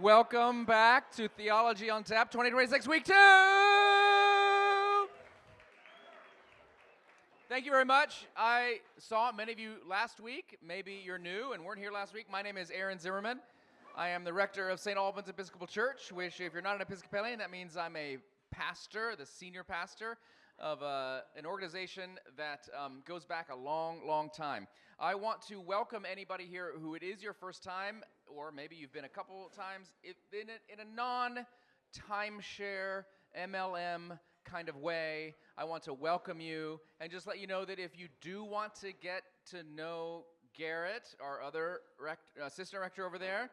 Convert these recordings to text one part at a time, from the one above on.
Welcome back to Theology on Tap 2026 Week 2! Thank you very much. I saw many of you last week. Maybe you're new and weren't here last week. My name is Aaron Zimmerman. I am the rector of St. Alban's Episcopal Church, which if you're not an Episcopalian, that means I'm a pastor, the senior pastor of an organization that goes back a long, long time. I want to welcome anybody here who it is your first time, or maybe you've been a couple times, in a non-timeshare, MLM kind of way. I want to welcome you and just let you know that if you do want to get to know Garrett, our other assistant rector over there,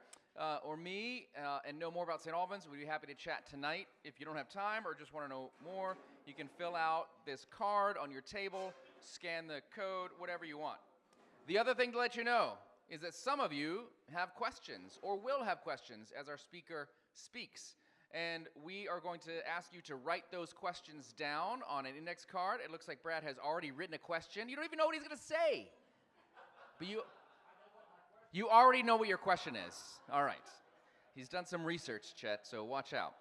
or me, and know more about St. Albans, we'd be happy to chat tonight. If you don't have time or just want to know more, you can fill out this card on your table, scan the code, whatever you want. The other thing to let you know is that some of you have questions or will have questions as our speaker speaks. And we are going to ask you to write those questions down on an index card. It looks like Brad has already written a question. You don't even know what he's going to say. But you already know what your question is. All right. He's done some research, Chet, so watch out.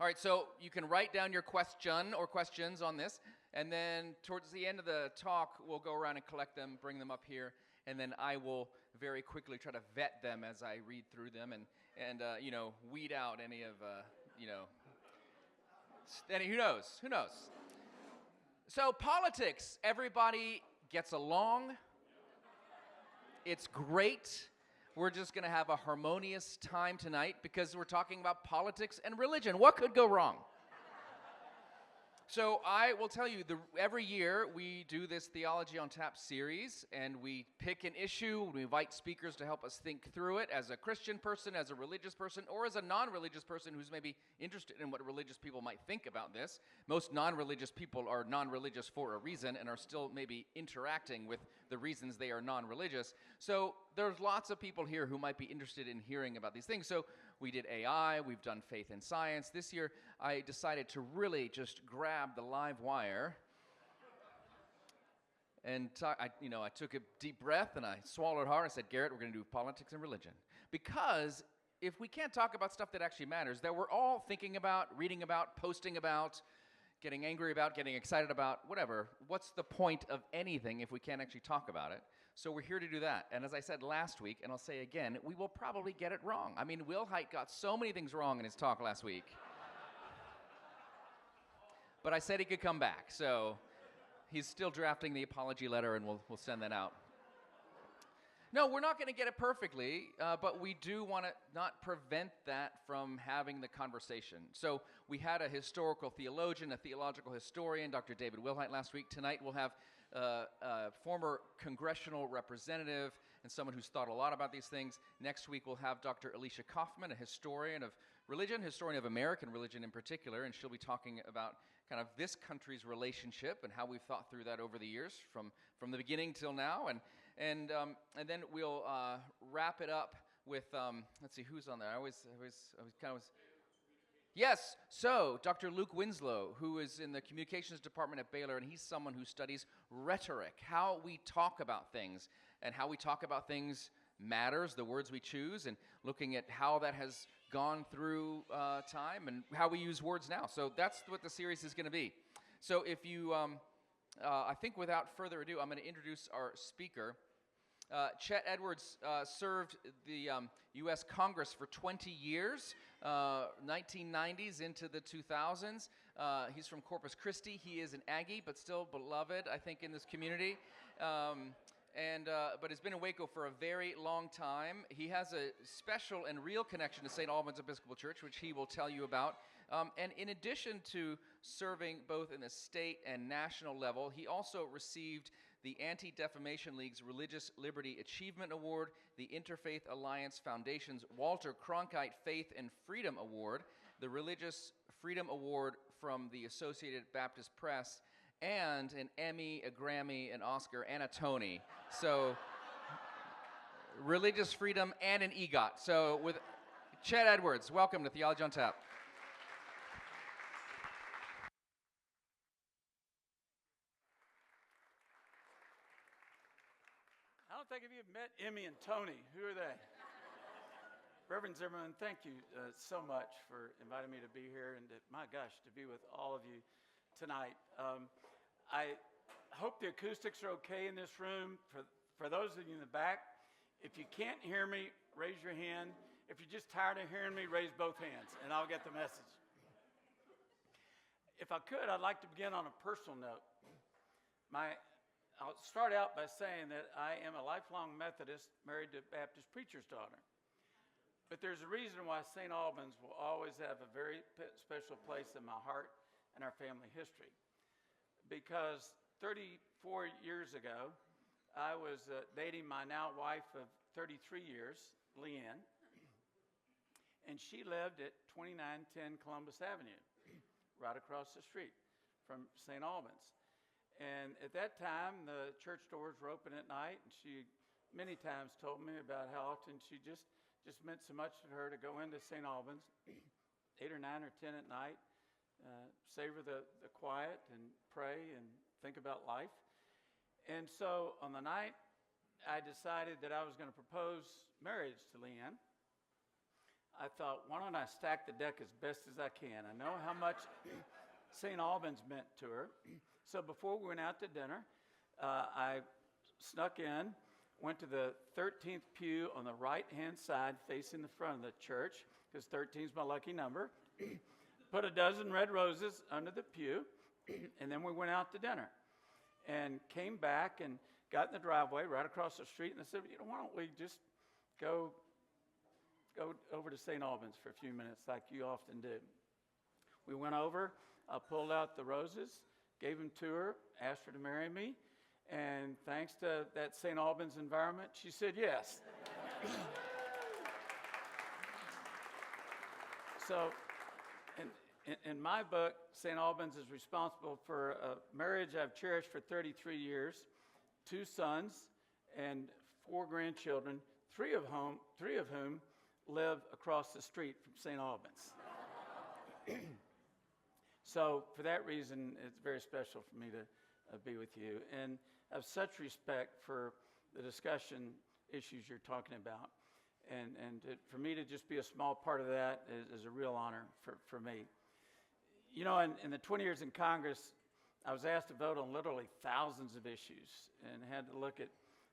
All right, so you can write down your question or questions on this, and then towards the end of the talk, we'll go around and collect them, bring them up here, and then I will very quickly try to vet them as I read through them and weed out any of, who knows. So politics, everybody gets along. It's great. We're just going to have a harmonious time tonight because we're talking about politics and religion. What could go wrong? So I will tell you, every year we do this Theology on Tap series, and we pick an issue. We invite speakers to help us think through it as a Christian person, as a religious person, or as a non-religious person who's maybe interested in what religious people might think about this. Most non-religious people are non-religious for a reason and are still maybe interacting with the reasons they are non-religious. So there's lots of people here who might be interested in hearing about these things. So we did AI, we've done faith and science. This year, I decided to really just grab the live wire. And I took a deep breath and I swallowed hard. I said, Garrett, we're going to do politics and religion. Because if we can't talk about stuff that actually matters, that we're all thinking about, reading about, posting about, getting angry about, getting excited about, whatever, what's the point of anything if we can't actually talk about it? So we're here to do that. And as I said last week, and I'll say again, we will probably get it wrong. I mean, Wilhite got so many things wrong in his talk last week. But I said he could come back, so he's still drafting the apology letter, and we'll send that out. No, we're not going to get it perfectly, but we do want to not prevent that from having the conversation. So we had a historical theologian, a theological historian, Dr. David Wilhite last week. Tonight we'll have a former congressional representative and someone who's thought a lot about these things. Next week we'll have Dr. Alicia Kaufman, a historian of religion, historian of American religion in particular, and she'll be talking about kind of this country's relationship and how we've thought through that over the years from the beginning till now. And then we'll wrap it up with, let's see, who's on there? I was kind of... Yes, so Dr. Luke Winslow, who is in the communications department at Baylor, and he's someone who studies rhetoric, how we talk about things, and how we talk about things matters, the words we choose, and looking at how that has gone through time and how we use words now. So that's what the series is going to be. So if you, I think without further ado, I'm going to introduce our speaker. Chet Edwards served the U.S. Congress for 20 years, 1990s into the 2000s. He's from Corpus Christi. He is an Aggie, but still beloved, I think, in this community. But has been in Waco for a very long time. He has a special and real connection to St. Alban's Episcopal Church, which he will tell you about. And in addition to serving both in the state and national level, he also received the Anti-Defamation League's Religious Liberty Achievement Award, the Interfaith Alliance Foundation's Walter Cronkite Faith and Freedom Award, the Religious Freedom Award from the Associated Baptist Press, and an Emmy, a Grammy, an Oscar, and a Tony. So, religious freedom and an EGOT. So, with Chet Edwards, welcome to Theology on Tap. I don't think of you have met Emmy and Tony. Who are they? Reverend Zimmerman, thank you so much for inviting me to be here and, my gosh, to be with all of you tonight. I hope the acoustics are okay in this room. For those of you in the back, if you can't hear me, raise your hand. If you're just tired of hearing me, raise both hands, and I'll get the message. If I could, I'd like to begin on a personal note. I'll start out by saying that I am a lifelong Methodist married to a Baptist preacher's daughter. But there's a reason why St. Albans will always have a very special place in my heart and our family history. Because 34 years ago, I was dating my now wife of 33 years, Leanne, and she lived at 2910 Columbus Avenue, right across the street from St. Albans. And at that time, the church doors were open at night, and she many times told me about how often she just meant so much to her to go into St. Albans, 8 or 9 or 10 at night, savor the quiet and pray and think about life. And so on the night, I decided that I was going to propose marriage to Leanne. I thought, why don't I stack the deck as best as I can? I know how much St. Albans meant to her. So before we went out to dinner, I snuck in, went to the 13th pew on the right-hand side facing the front of the church, because 13 is my lucky number, put a dozen red roses under the pew, and then we went out to dinner and came back and got in the driveway right across the street, and I said, why don't we just go over to St. Albans for a few minutes like you often do. We went over, I pulled out the roses, gave them to her, asked her to marry me, and thanks to that St. Albans environment, she said yes. So in my book, St. Albans is responsible for a marriage I've cherished for 33 years, 2 sons and 4 grandchildren, three of whom live across the street from St. Albans. So for that reason, it's very special for me to be with you. And I have such respect for the discussion issues you're talking about. And for me to just be a small part of that is a real honor for me. You know, in the 20 years in Congress, I was asked to vote on literally thousands of issues and had to look at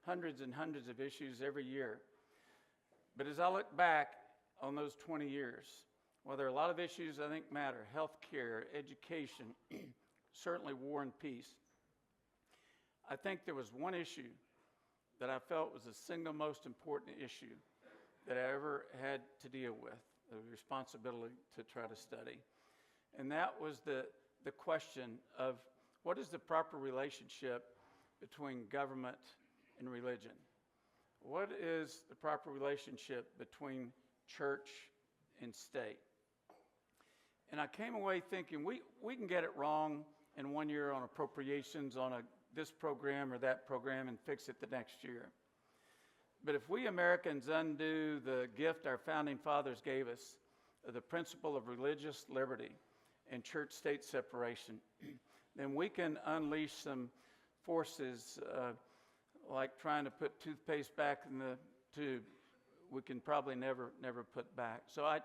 hundreds and hundreds of issues every year. But as I look back on those 20 years, well, there are a lot of issues I think matter: health care, education, certainly war and peace. I think there was one issue that I felt was the single most important issue that I ever had to deal with, the responsibility to try to study. And that was the question of what is the proper relationship between government and religion? What is the proper relationship between church and state? And I came away thinking we can get it wrong in 1 year on appropriations on this program or that program and fix it the next year. But if we Americans undo the gift our founding fathers gave us, the principle of religious liberty and church-state separation, then we can unleash some forces like trying to put toothpaste back in the tube. We can probably never put back. So I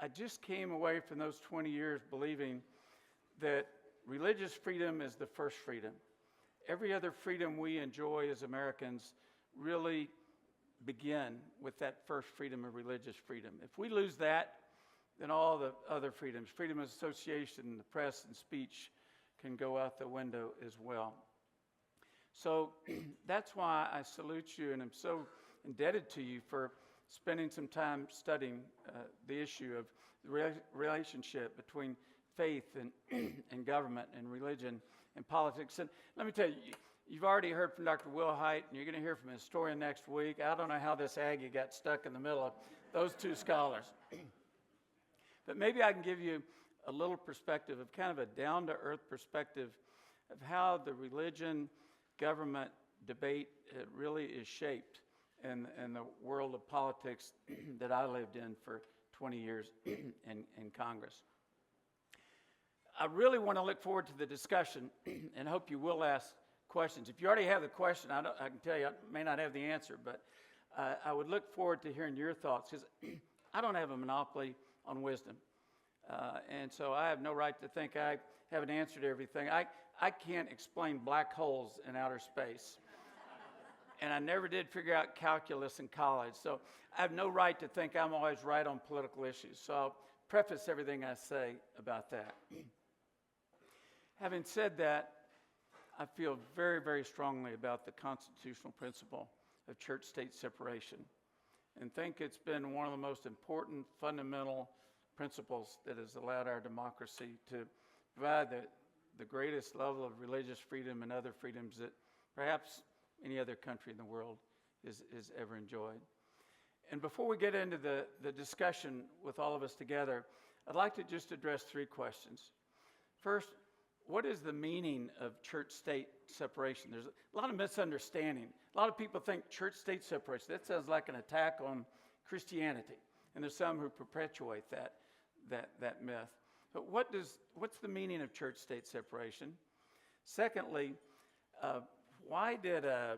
just came away from those 20 years believing that religious freedom is the first freedom. Every other freedom we enjoy as Americans really begin with that first freedom of religious freedom. If we lose that, then all the other freedoms, freedom of association, the press and speech, can go out the window as well. So that's why I salute you, and I'm so indebted to you for spending some time studying the issue of the relationship between faith and government and religion and politics. And let me tell you, you've already heard from Dr. Wilhite, and you're going to hear from a historian next week. I don't know how this Aggie got stuck in the middle of those two scholars. But maybe I can give you a little perspective of kind of a down-to-earth perspective of how the religion-government debate really is shaped in the world of politics that I lived in for 20 years in Congress. I really want to look forward to the discussion and hope you will ask questions. If you already have the question, I can tell you I may not have the answer, but I would look forward to hearing your thoughts, because I don't have a monopoly on wisdom. And so I have no right to think I have an answer to everything. I can't explain black holes in outer space. And I never did figure out calculus in college. So I have no right to think I'm always right on political issues. So I'll preface everything I say about that. Having said that, I feel very, very strongly about the constitutional principle of church-state separation and think it's been one of the most important fundamental principles that has allowed our democracy to provide the greatest level of religious freedom and other freedoms that perhaps any other country in the world is ever enjoyed. And before we get into the discussion with all of us together, I'd like to just address three questions. First, what is the meaning of church-state separation? There's a lot of misunderstanding. A lot of people think church-state separation, that sounds like an attack on Christianity. And there's some who perpetuate that myth. But what's the meaning of church-state separation? Secondly, why did a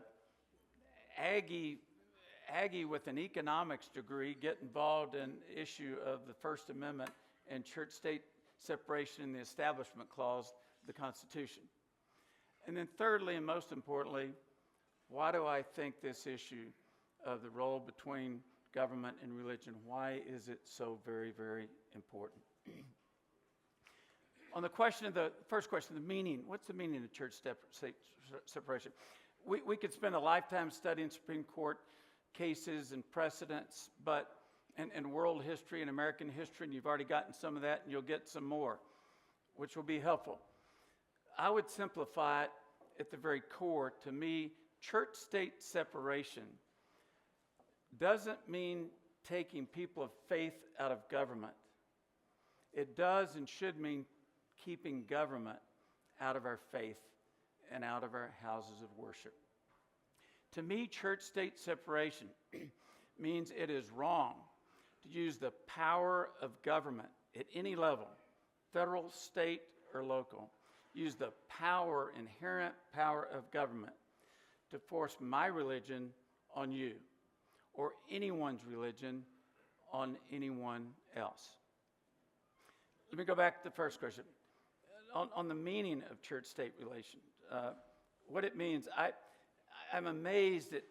Aggie with an economics degree get involved in the issue of the First Amendment and church-state separation in the Establishment Clause of the Constitution? And then thirdly, and most importantly, why do I think this issue of the role between government and religion, why is it so very, very important? On the question of the first question, the meaning, what's the meaning of church-state separation? We could spend a lifetime studying Supreme Court cases and precedents, and world history and American history, and you've already gotten some of that, and you'll get some more, which will be helpful. I would simplify it at the very core. To me, church-state separation doesn't mean taking people of faith out of government. It does and should mean keeping government out of our faith and out of our houses of worship. To me, church-state separation means it is wrong to use the power of government at any level, federal, state, or local, use the power, inherent power of government to force my religion on you or anyone's religion on anyone else. Let me go back to the first question. On the meaning of church-state relation, what it means, I'm amazed at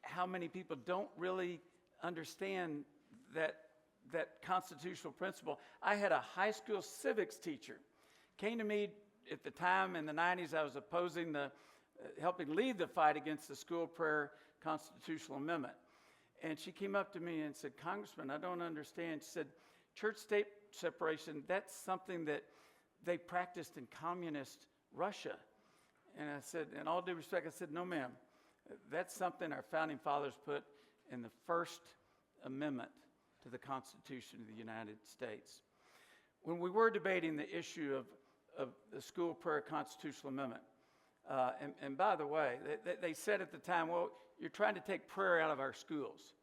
how many people don't really understand that constitutional principle. I had a high school civics teacher, came to me at the time in the 90s. I was opposing helping lead the fight against the school prayer constitutional amendment. And she came up to me and said, "Congressman, I don't understand." She said, "Church-state separation, that's something that they practiced in communist Russia." And I said, in all due respect, I said, "No, ma'am. That's something our founding fathers put in the First Amendment to the Constitution of the United States." When we were debating the issue of the school prayer constitutional amendment, and by the way, they said at the time, "Well, you're trying to take prayer out of our schools."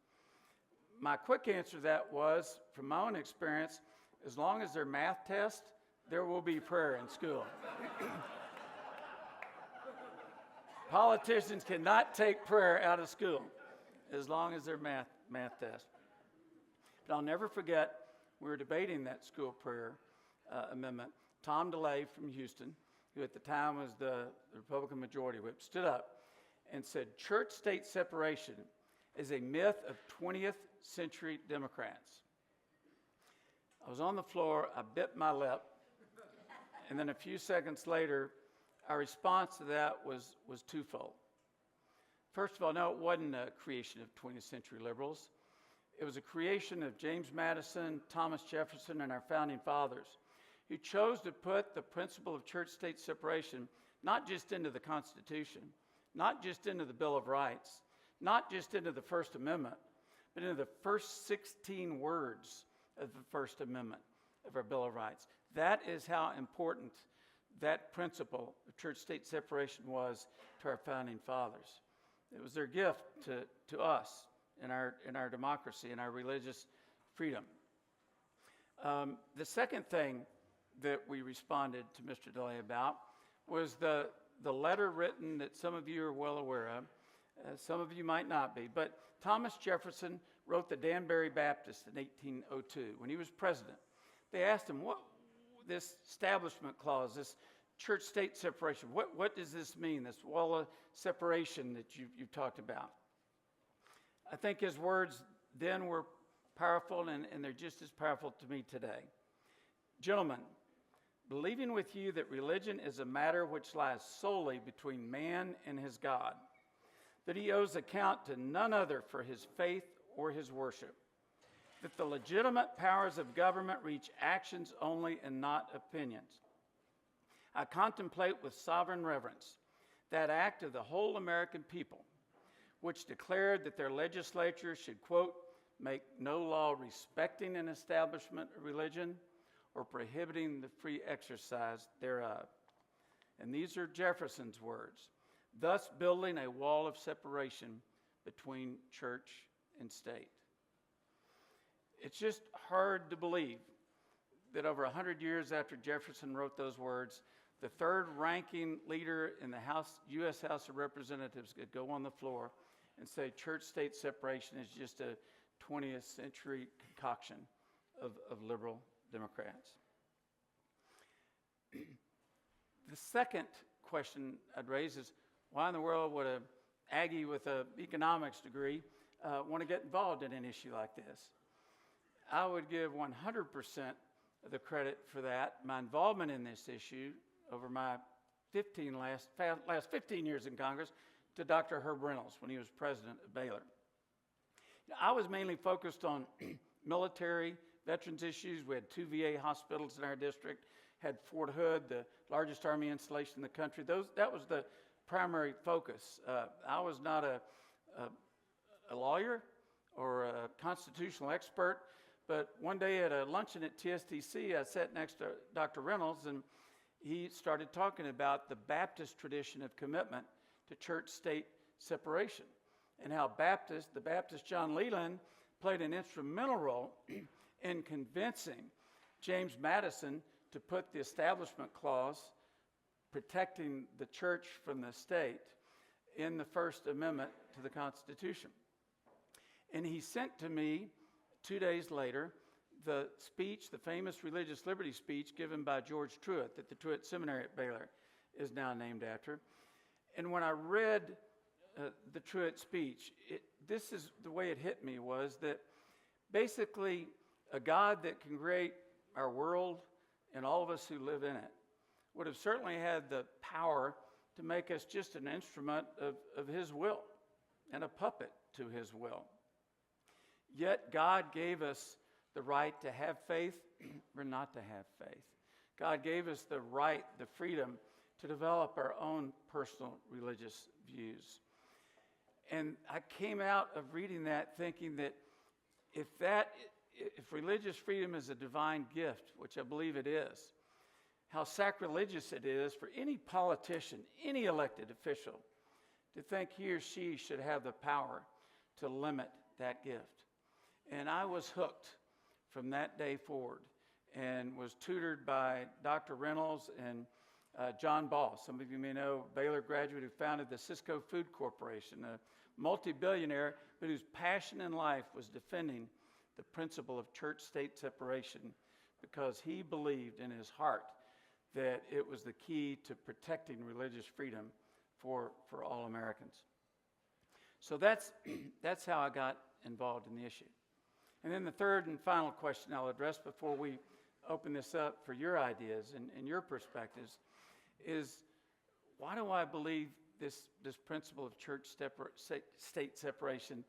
My quick answer to that was, from my own experience, as long as they're math tests, there will be prayer in school. Politicians cannot take prayer out of school as long as they're math tests. But I'll never forget, we were debating that school prayer amendment. Tom DeLay from Houston, who at the time was the Republican Majority Whip, stood up and said, "Church-state separation is a myth of 20th century Democrats." I was on the floor, I bit my lip, and then a few seconds later, our response to that was twofold. First of all, no, it wasn't a creation of 20th century liberals. It was a creation of James Madison, Thomas Jefferson, and our founding fathers, who chose to put the principle of church-state separation not just into the Constitution, not just into the Bill of Rights, not just into the First Amendment, but into the first 16 words of the First Amendment of our Bill of Rights. That is how important that principle of church-state separation was to our founding fathers. It was their gift to us in our democracy and our religious freedom. The second thing that we responded to Mr. DeLay about was the letter written that some of you are well aware of. Some of you might not be. But Thomas Jefferson wrote the Danbury Baptist in 1802 when he was president. They asked him, what this establishment clause, this church-state separation, what does this mean, this wall of separation that you've talked about? I think his words then were powerful, and they're just as powerful to me today. Gentlemen, believing with you that religion is a matter which lies solely between man and his God, that he owes account to none other for his faith or his worship, that the legitimate powers of government reach actions only and not opinions. I contemplate with sovereign reverence that act of the whole American people, which declared that their legislature should, quote, make no law respecting an establishment of religion or prohibiting the free exercise thereof. And these are Jefferson's words, thus building a wall of separation between church and state. It's just hard to believe that over 100 years after Jefferson wrote those words, the third-ranking leader in the U.S. House of Representatives could go on the floor and say church-state separation is just a 20th century concoction of liberal Democrats. The second question I'd raise is, why in the world would an Aggie with an economics degree want to get involved in an issue like this? I would give 100% of the credit for that, my involvement in this issue over my last 15 years in Congress, to Dr. Herb Reynolds when he was president of Baylor. I was mainly focused on military, veterans issues. We had 2 VA hospitals in our district, had Fort Hood, the largest Army installation in the country. That was the primary focus. I was not a lawyer or a constitutional expert, but one day at a luncheon at TSTC, I sat next to Dr. Reynolds, and he started talking about the Baptist tradition of commitment to church-state separation, and how the Baptist John Leland played an instrumental role in convincing James Madison to put the Establishment Clause protecting the church from the state in the First Amendment to the Constitution. And he sent to me 2 days later the speech, the famous religious liberty speech given by George Truett, that the Truett Seminary at Baylor is now named after. And when I read the Truett speech, this is the way it hit me, was that basically a God that can create our world and all of us who live in it would have certainly had the power to make us just an instrument of his will and a puppet to his will. Yet God gave us the right to have faith or not to have faith. God gave us the right, the freedom to develop our own personal religious views. And I came out of reading that thinking that if religious freedom is a divine gift, which I believe it is, how sacrilegious it is for any politician, any elected official, to think he or she should have the power to limit that gift. And I was hooked from that day forward and was tutored by Dr. Reynolds and John Ball. Some of you may know, Baylor graduate who founded the Cisco Food Corporation, a multi-billionaire, but whose passion in life was defending the principle of church-state separation because he believed in his heart that it was the key to protecting religious freedom for all Americans. So that's how I got involved in the issue. And then the third and final question I'll address before we open this up for your ideas and your perspectives is, why do I believe this principle of church-state separation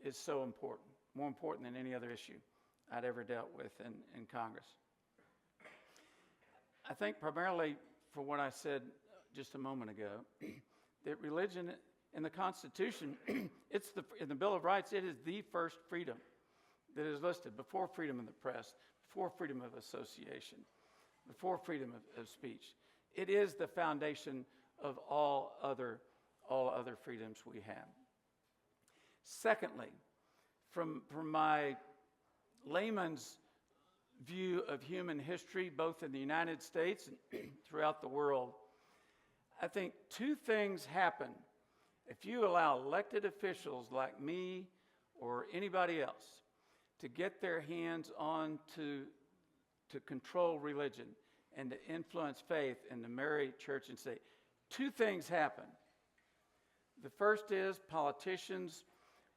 is so important, more important than any other issue I'd ever dealt with in Congress? I think primarily for what I said just a moment ago, that religion in the Constitution, in the Bill of Rights, it is the first freedom that is listed before freedom of the press, before freedom of association, before freedom of speech. It is the foundation of all other freedoms we have. Secondly, from my layman's view of human history, both in the United States and throughout the world, I think two things happen if you allow elected officials like me or anybody else to get their hands on to control religion and to influence faith and to marry church and state, two things happen. The first is politicians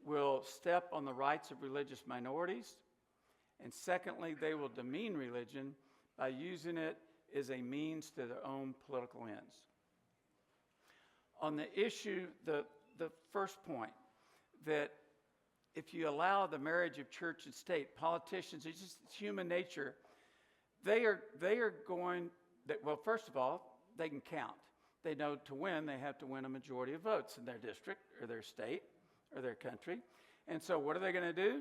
will step on the rights of religious minorities. And secondly, they will demean religion by using it as a means to their own political ends. On the issue, the first point, that if you allow the marriage of church and state, politicians, it's just human nature, they are going, well, first of all, they can count. They know to win, they have to win a majority of votes in their district or their state or their country. And so what are they going to do?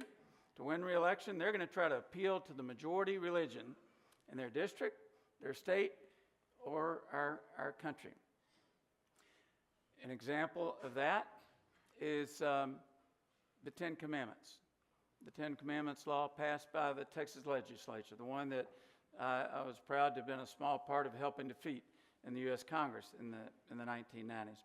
To win re-election, they're going to try to appeal to the majority religion in their district, their state, or our country. An example of that is the Ten Commandments. The Ten Commandments law passed by the Texas legislature, the one that I was proud to have been a small part of helping defeat in the U.S. Congress in the 1990s.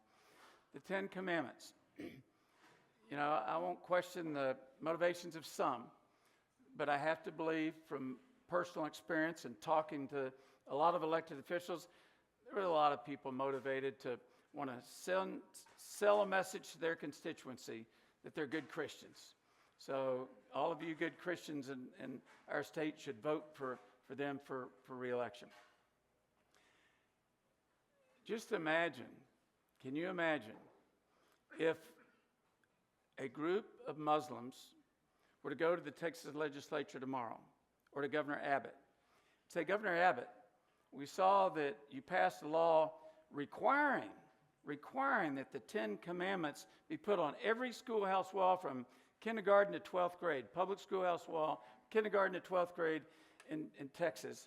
The Ten Commandments. You know, I won't question the motivations of some, but I have to believe from personal experience and talking to a lot of elected officials, there were a lot of people motivated to want to sell a message to their constituency that they're good Christians. So all of you good Christians in our state should vote for them for re-election. Just imagine, can you imagine if a group of Muslims were to go to the Texas legislature tomorrow, or to Governor Abbott, say, Governor Abbott, we saw that you passed a law requiring that the Ten Commandments be put on every schoolhouse wall from kindergarten to 12th grade, public schoolhouse wall, kindergarten to 12th grade in Texas.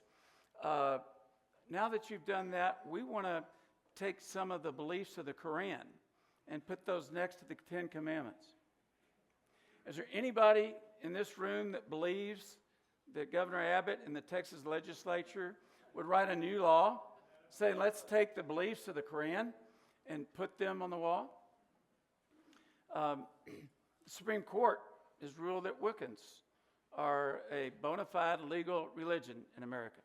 Now that you've done that, we want to take some of the beliefs of the Quran and put those next to the Ten Commandments. Is there anybody in this room that believes that Governor Abbott and the Texas legislature would write a new law saying, let's take the beliefs of the Quran and put them on the wall? The Supreme Court has ruled that Wiccans are a bona fide legal religion in America.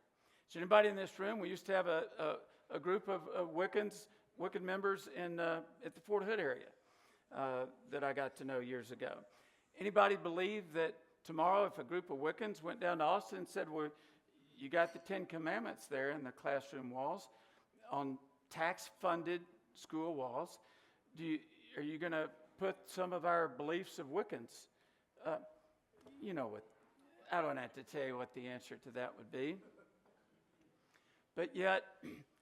Is there anybody in this room? We used to have a group of Wiccan members at the Fort Hood area that I got to know years ago. Anybody believe that tomorrow if a group of Wiccans went down to Austin and said, well, you got the Ten Commandments there in the classroom walls on tax-funded school walls, are you going to put some of our beliefs of Wiccans? You know what, I don't have to tell you what the answer to that would be. But yet,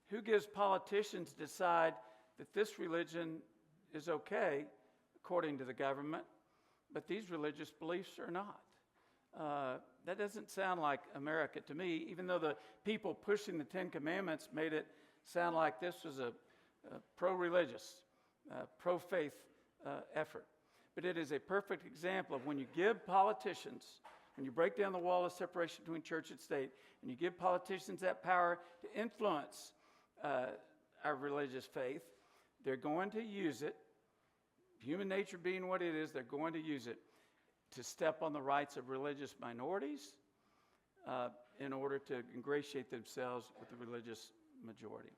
who gives politicians to decide that this religion is okay according to the government, but these religious beliefs are not? That doesn't sound like America to me, even though the people pushing the Ten Commandments made it sound like this was a pro-religious, pro-faith effort. But it is a perfect example of when you give politicians, when you break down the wall of separation between church and state, and you give politicians that power to influence our religious faith, they're going to use it, human nature being what it is, they're going to use it to step on the rights of religious minorities in order to ingratiate themselves with the religious majority.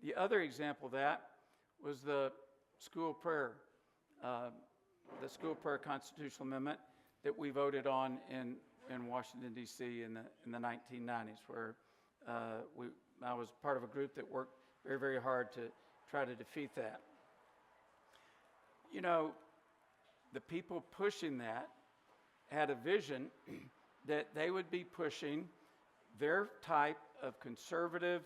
The other example of that was the school prayer constitutional amendment that we voted on in Washington, D.C. in the 1990s, where I was part of a group that worked very, very hard to try to defeat that. You know, the people pushing that had a vision that they would be pushing their type of conservative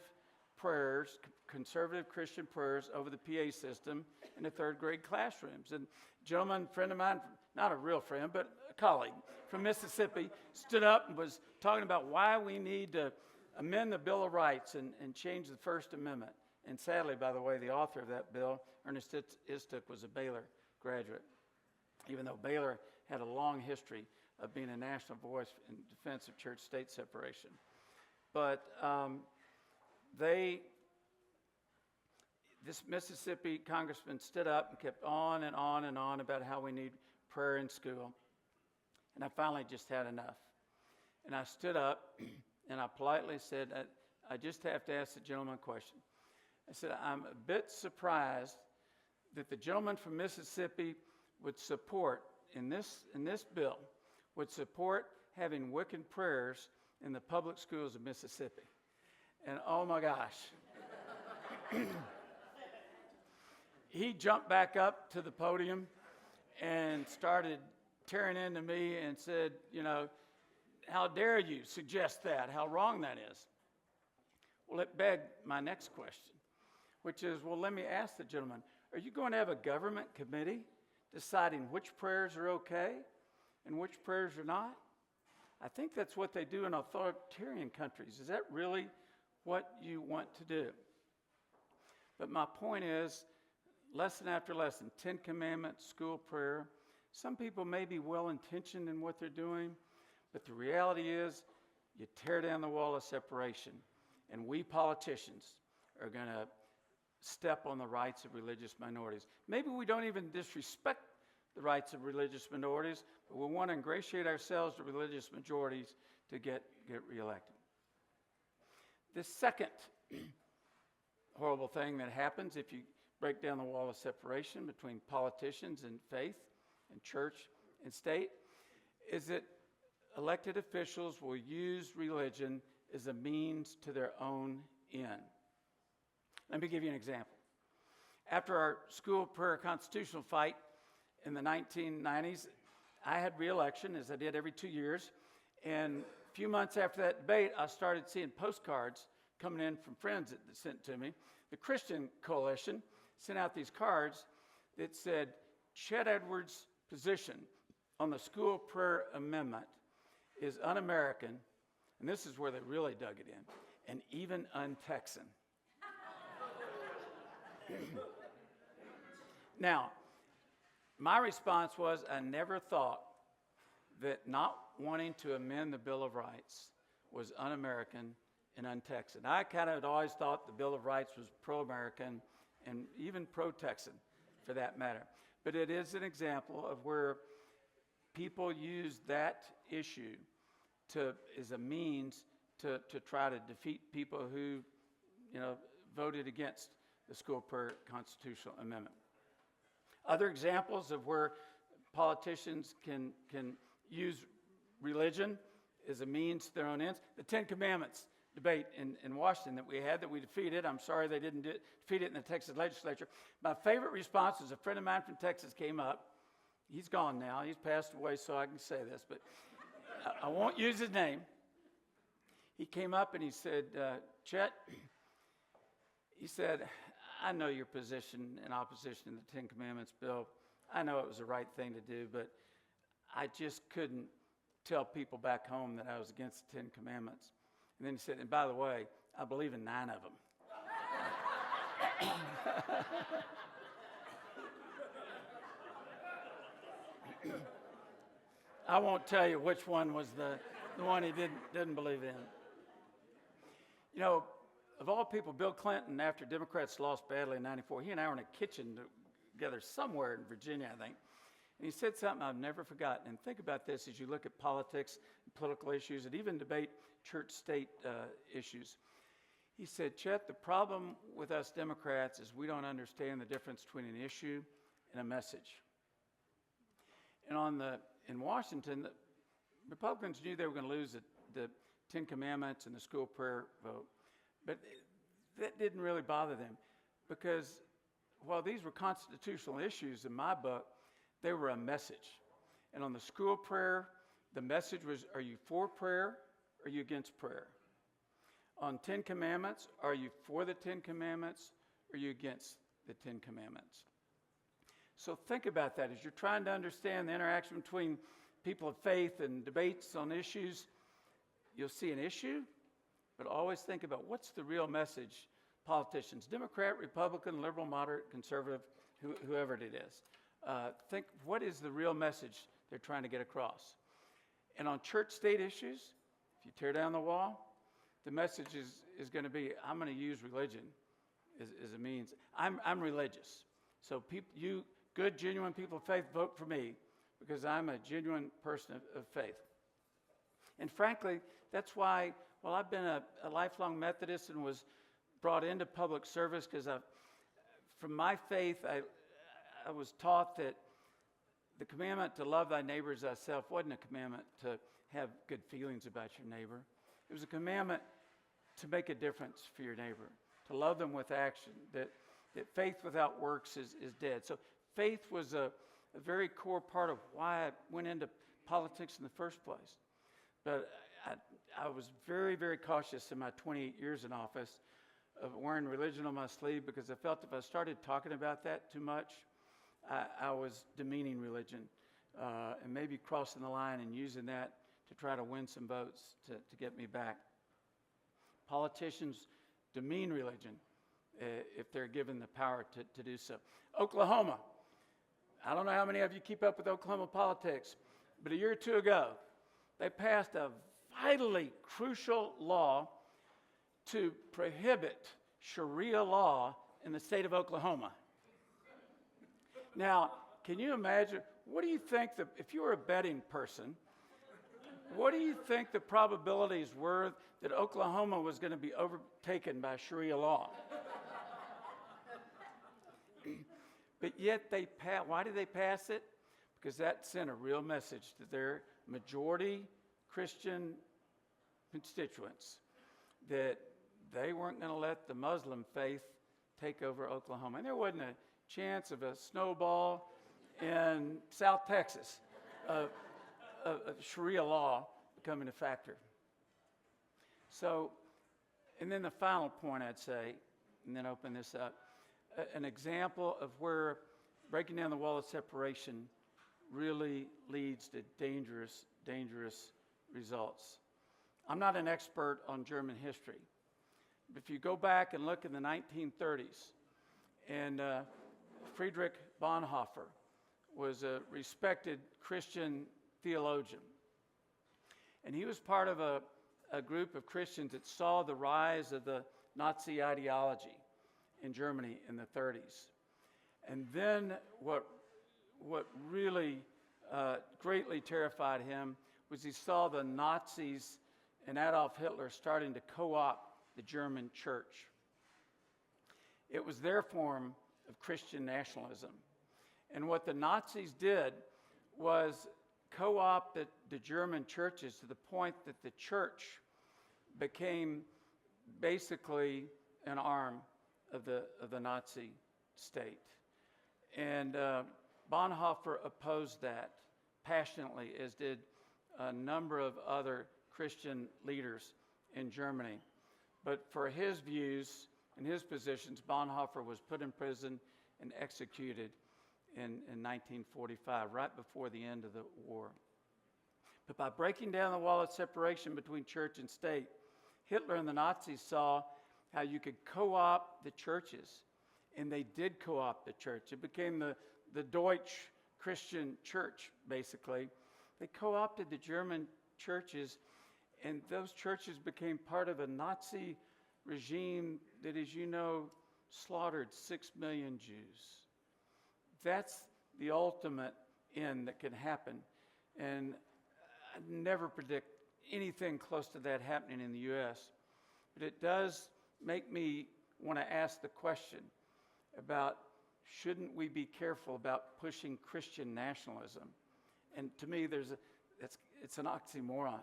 prayers, conservative Christian prayers over the PA system in the third grade classrooms. And a gentleman, friend of mine, not a real friend, but a colleague from Mississippi, stood up and was talking about why we need to amend the Bill of Rights and change the First Amendment. And sadly, by the way, the author of that bill, Ernest Istook, was a Baylor graduate, even though Baylor had a long history of being a national voice in defense of church-state separation. But this Mississippi congressman stood up and kept on and on and on about how we need prayer in school. And I finally just had enough. And I stood up and I politely said, I just have to ask the gentleman a question. I said, I'm a bit surprised that the gentleman from Mississippi would support, in this bill, would support having wicked prayers in the public schools of Mississippi. And oh my gosh. He jumped back up to the podium and started tearing into me and said, how dare you suggest that, how wrong that is. Well, it begged my next question, which is, well, let me ask the gentleman, are you going to have a government committee deciding which prayers are okay and which prayers are not? I think that's what they do in authoritarian countries. Is that really what you want to do? But my point is, lesson after lesson, 10 Commandments, school prayer, some people may be well-intentioned in what they're doing, but the reality is you tear down the wall of separation, and we politicians are going to step on the rights of religious minorities. Maybe we don't even disrespect the rights of religious minorities, but we want to ingratiate ourselves to religious majorities to get reelected. The second horrible thing that happens if you break down the wall of separation between politicians and faith and church and state is that elected officials will use religion as a means to their own end. Let me give you an example. After our school prayer constitutional fight in the 1990s, I had re-election, as I did every 2 years, and a few months after that debate, I started seeing postcards coming in from friends that sent to me. The Christian Coalition sent out these cards that said, Chet Edwards' position on the school prayer amendment is un-American, and this is where they really dug it in, and even un-Texan. Now, my response was I never thought that not wanting to amend the Bill of Rights was un-American and un-Texan. I kind of had always thought the Bill of Rights was pro-American and even pro-Texan for that matter. But it is an example of where people use that issue as a means to try to defeat people who, voted against the school prayer constitutional amendment. Other examples of where politicians can use religion as a means to their own ends. The 10 Commandments debate in Washington that we defeated. I'm sorry they didn't defeat it in the Texas legislature. My favorite response was a friend of mine from Texas came up. He's gone now. He's passed away, so I can say this, but I won't use his name. He came up and he said, Chet, he said, I know your position in opposition to the 10 Commandments bill. I know it was the right thing to do, but I just couldn't tell people back home that I was against the 10 Commandments. And then he said, and by the way, I believe in 9 of them. I won't tell you which one was the one he didn't believe in. Of all people, Bill Clinton, after Democrats lost badly in 94, he and I were in a kitchen together somewhere in Virginia, I think. And he said something I've never forgotten. And think about this as you look at politics, and political issues, and even debate church-state issues. He said, Chet, the problem with us Democrats is we don't understand the difference between an issue and a message. And in Washington, the Republicans knew they were going to lose the 10 Commandments and the school prayer vote. But that didn't really bother them because while these were constitutional issues in my book, they were a message. And on the school prayer, the message was, are you for prayer or are you against prayer? On 10 Commandments, are you for the 10 Commandments or are you against the 10 Commandments? So think about that as you're trying to understand the interaction between people of faith and debates on issues. You'll see an issue, but always think about what's the real message politicians, Democrat, Republican, liberal, moderate, conservative, whoever it is. Think what is the real message they're trying to get across. And on church-state issues, if you tear down the wall, the message is going to be, I'm going to use religion is a means. I'm religious. So you good, genuine people of faith, vote for me because I'm a genuine person of faith. And frankly, that's why, well, I've been a lifelong Methodist and was brought into public service because from my faith, I was taught that the commandment to love thy neighbor as thyself wasn't a commandment to have good feelings about your neighbor. It was a commandment to make a difference for your neighbor, to love them with action, that faith without works is dead. So faith was a very core part of why I went into politics in the first place. But I was very, very cautious in my 28 years in office of wearing religion on my sleeve because I felt if I started talking about that too much, I was demeaning religion and maybe crossing the line and using that to try to win some votes to get me back. Politicians demean religion if they're given the power to do so. Oklahoma. I don't know how many of you keep up with Oklahoma politics, but a year or two ago, they passed a vitally crucial law to prohibit Sharia law in the state of Oklahoma. Now, can you imagine, what do you think, if you were a betting person, what do you think the probabilities were that Oklahoma was going to be overtaken by Sharia law? But yet why did they pass it? Because that sent a real message to their majority Christian constituents that they weren't going to let the Muslim faith take over Oklahoma. And there wasn't a chance of a snowball in South Texas of Sharia law becoming a factor. So, and then the final point I'd say, and then open this up, an example of where breaking down the wall of separation really leads to dangerous, dangerous results. I'm not an expert on German history, but if you go back and look in the 1930s, and Friedrich Bonhoeffer was a respected Christian theologian, and he was part of a group of Christians that saw the rise of the Nazi ideology in Germany in the 30s. And then what really greatly terrified him was he saw the Nazis and Adolf Hitler starting to co-opt the German church. It was their form of Christian nationalism. And what the Nazis did was co-opt the German churches to the point that the church became basically an arm of the Nazi state. And Bonhoeffer opposed that passionately, as did a number of other Christian leaders in Germany. But for his views and his positions, Bonhoeffer was put in prison and executed in 1945, right before the end of the war. But by breaking down the wall of separation between church and state, Hitler and the Nazis saw how you could co-opt the churches. And they did co-opt the church. It became the Deutsch Christian church, basically. They co-opted the German churches, and those churches became part of a Nazi regime that, as you know, slaughtered 6 million Jews. That's the ultimate end that can happen. And I never predict anything close to that happening in the U.S. But it does make me want to ask the question about, shouldn't we be careful about pushing Christian nationalism? And to me, it's an oxymoron.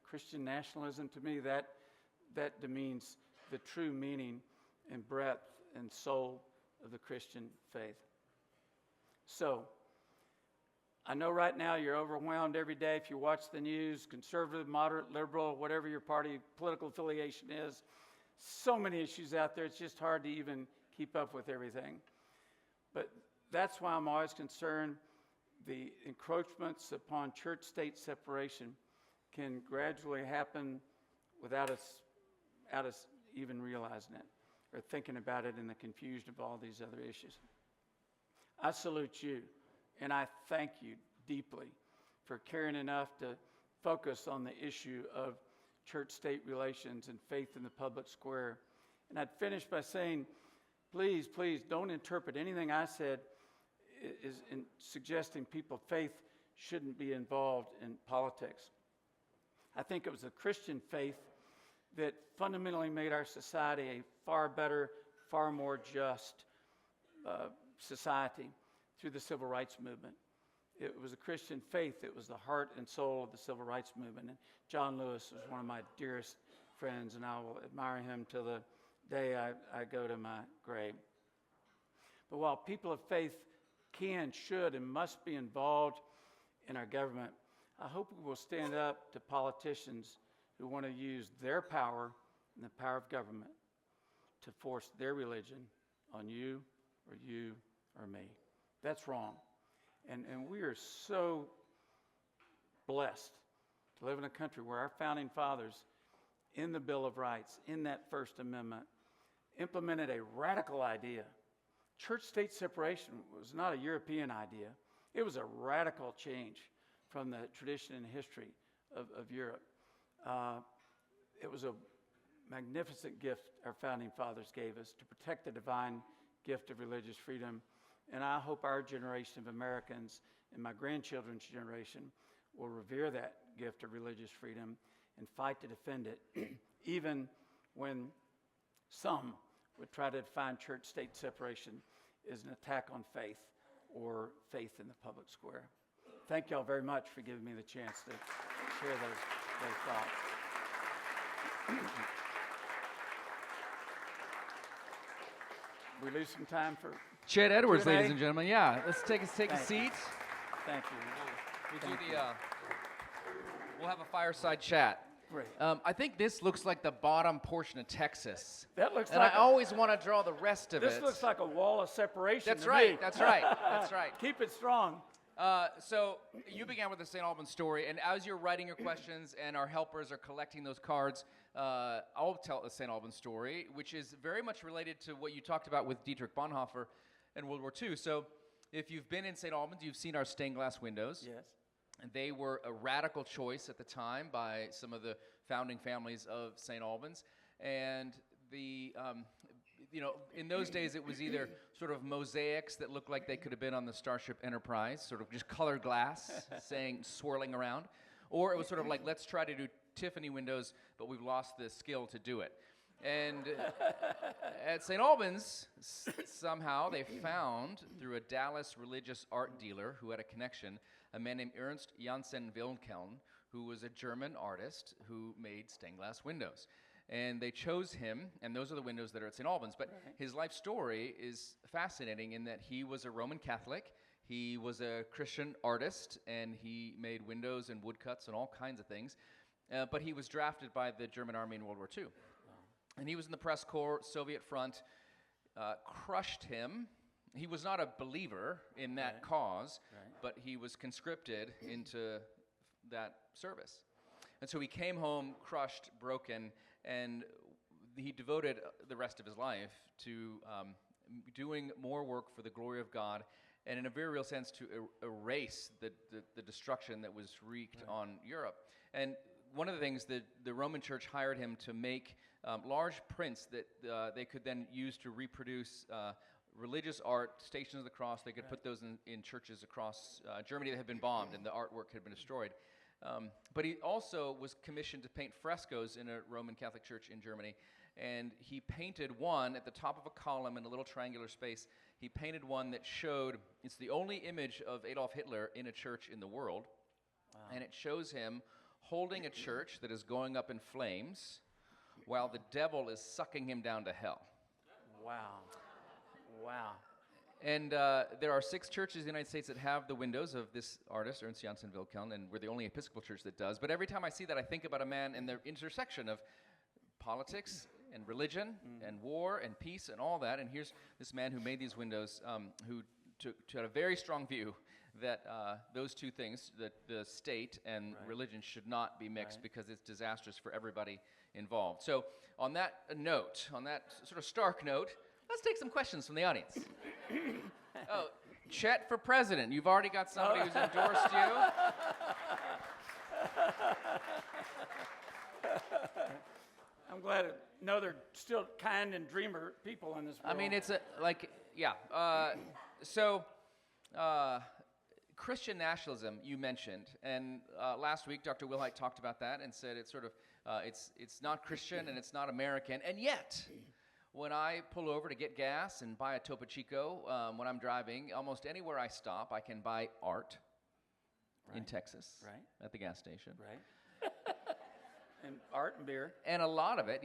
Christian nationalism, to me, that demeans the true meaning and breadth and soul of the Christian faith. So, I know right now you're overwhelmed every day if you watch the news, conservative, moderate, liberal, whatever your party political affiliation is. So many issues out there, it's just hard to even keep up with everything. But that's why I'm always concerned the encroachments upon church-state separation can gradually happen without us even realizing it or thinking about it in the confusion of all these other issues. I salute you, and I thank you deeply for caring enough to focus on the issue of church-state relations and faith in the public square. And I'd finish by saying please, please don't interpret anything I said is in suggesting people of faith shouldn't be involved in politics. I think it was the Christian faith that fundamentally made our society a far better, far more just society through the civil rights movement. It was a Christian faith that was the heart and soul of the civil rights movement. And John Lewis was one of my dearest friends, and I will admire him till the day I go to my grave. But while people of faith can, should, and must be involved in our government, I hope we will stand up to politicians who want to use their power and the power of government to force their religion on you or me. That's wrong. And we are so blessed to live in a country where our founding fathers, in the Bill of Rights, in that First Amendment, implemented a radical idea. Church-state separation was not a European idea. It was a radical change from the tradition and history of Europe. It was a magnificent gift our founding fathers gave us to protect the divine gift of religious freedom. And I hope our generation of Americans and my grandchildren's generation will revere that gift of religious freedom and fight to defend it, even when some would try to define church-state separation as an attack on faith or faith in the public square. Thank y'all very much for giving me the chance to share those thoughts. We lose some time for Chet Edwards, Q&A? ladies and gentlemen. Yeah, let's take a seat. Thank you. We'll have a fireside chat. Great. I think this looks like the bottom portion of Texas. That looks and like I always want to draw the rest of it. This looks like a wall of separation. That's to right. me. That's right. That's right. Keep it strong. So you began with the St. Alban story, and as you're writing your questions and our helpers are collecting those cards, I'll tell the St. Alban story, which is very much related to what you talked about with Dietrich Bonhoeffer in World War II. So if you've been in St. Albans, you've seen our stained glass windows. Yes. And they were a radical choice at the time by some of the founding families of St. Albans. And the, in those days it was either sort of mosaics that looked like they could have been on the Starship Enterprise, sort of just colored glass, swirling around. Or it was sort of like, let's try to do Tiffany windows, but we've lost the skill to do it. And at St. Albans, somehow they found, through a Dallas religious art dealer who had a connection, a man named Ernst Janssen Wilhelm, who was a German artist who made stained glass windows. And they chose him, and those are the windows that are at St. Albans. But his life story is fascinating in that he was a Roman Catholic, he was a Christian artist, and he made windows and woodcuts and all kinds of things. But he was drafted by the German army in World War II. And he was in the press corps, Soviet front, crushed him. He was not a believer in that cause, but he was conscripted into that service. And so he came home crushed, broken, and he devoted the rest of his life to doing more work for the glory of God, and in a very real sense to erase the destruction that was wreaked on Europe. And one of the things that the Roman Church hired him to make large prints that they could then use to reproduce religious art, Stations of the Cross. They could put those in churches across Germany that had been bombed and the artwork had been destroyed. But he also was commissioned to paint frescoes in a Roman Catholic church in Germany. And he painted one at the top of a column in a little triangular space. He painted one that showed, it's the only image of Adolf Hitler in a church in the world. Wow. And it shows him holding a church that is going up in flames while the devil is sucking him down to hell. Wow. Wow. And there are 6 churches in the United States that have the windows of this artist, Ernst Janssen Wilhelm, and we're the only Episcopal church that does. But every time I see that, I think about a man and the intersection of politics and religion and war and peace and all that. And here's this man who made these windows who had a very strong view that those two things, that the state and religion should not be mixed because it's disastrous for everybody involved. So on that note, on that sort of stark note, let's take some questions from the audience. Oh, Chet for president. You've already got somebody who's endorsed you. I'm glad know they're still kind and dreamer people in this world. I mean, it's Christian nationalism you mentioned, and last week Dr. Wilhite talked about that and said it's sort of it's not Christian and it's not American, and yet when I pull over to get gas and buy a Topo Chico when I'm driving, almost anywhere I stop, I can buy art in Texas at the gas station. Right. And art and beer. And a lot of it,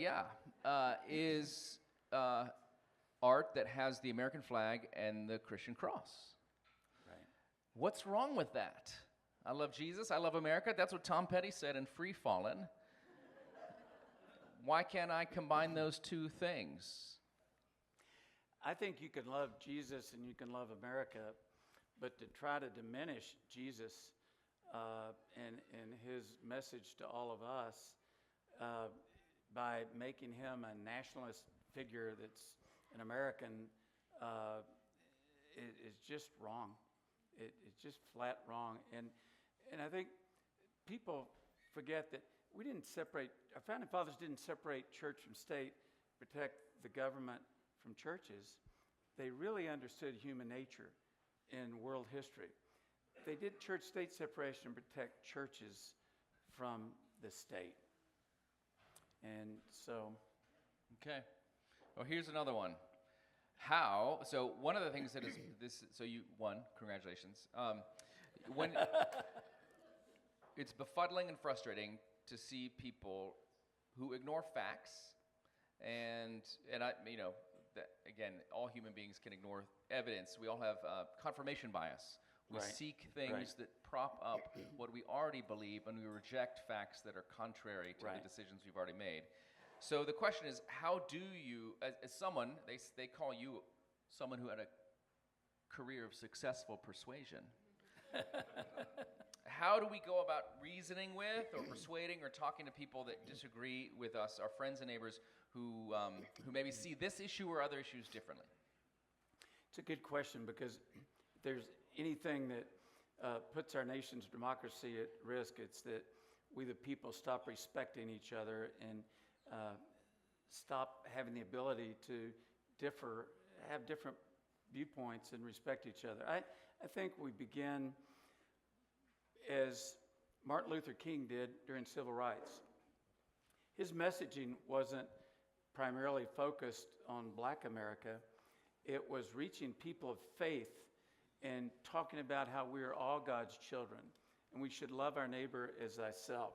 is art that has the American flag and the Christian cross. Right. What's wrong with that? I love Jesus, I love America. That's what Tom Petty said in Free Fallin'. Why can't I combine those two things? I think you can love Jesus and you can love America, but to try to diminish Jesus and his message to all of us by making him a nationalist figure that's an American is just wrong. It's just flat wrong. And I think people forget that we didn't separate, our founding fathers didn't separate church from state, protect the government from churches. They really understood human nature in world history. They did church-state separation to protect churches from the state. And so... Okay. Well, here's another one. So one of the things that is this, so you won, congratulations. When it's befuddling and frustrating to see people who ignore facts, and I, that again, all human beings can ignore evidence. We all have confirmation bias. We seek things that prop up what we already believe, and we reject facts that are contrary to the decisions we've already made. So the question is, how do you, as someone, they call you someone who had a career of successful persuasion. How do we go about reasoning with or persuading or talking to people that disagree with us, our friends and neighbors who maybe see this issue or other issues differently? It's a good question, because if there's anything that puts our nation's democracy at risk, it's that we the people stop respecting each other and stop having the ability to differ, have different viewpoints and respect each other. I think we begin as Martin Luther King did during civil rights. His messaging wasn't primarily focused on Black America. It was reaching people of faith and talking about how we are all God's children and we should love our neighbor as thyself.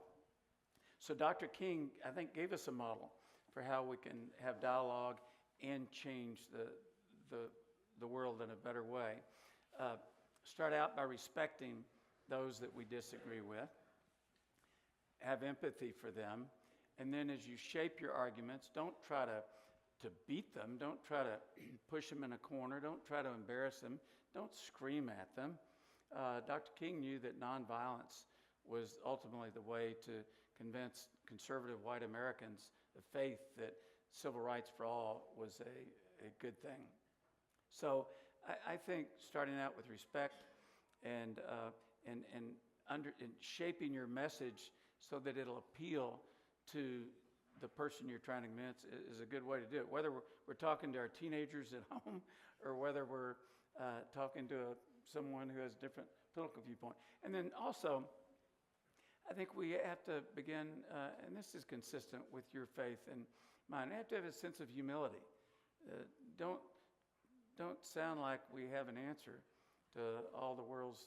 So Dr. King, I think, gave us a model for how we can have dialogue and change the world in a better way. Start out by respecting those that we disagree with. Have empathy for them. And then as you shape your arguments, don't try to beat them. Don't try to push them in a corner. Don't try to embarrass them. Don't scream at them. Dr. King knew that nonviolence was ultimately the way to convince conservative white Americans of faith that civil rights for all was a good thing. So I think starting out with respect and shaping your message so that it'll appeal to the person you're trying to convince is a good way to do it. Whether we're talking to our teenagers at home or whether we're talking to someone who has a different political viewpoint. And then also, I think we have to begin, and this is consistent with your faith and mine, we have to have a sense of humility. Don't sound like we have an answer to all the world's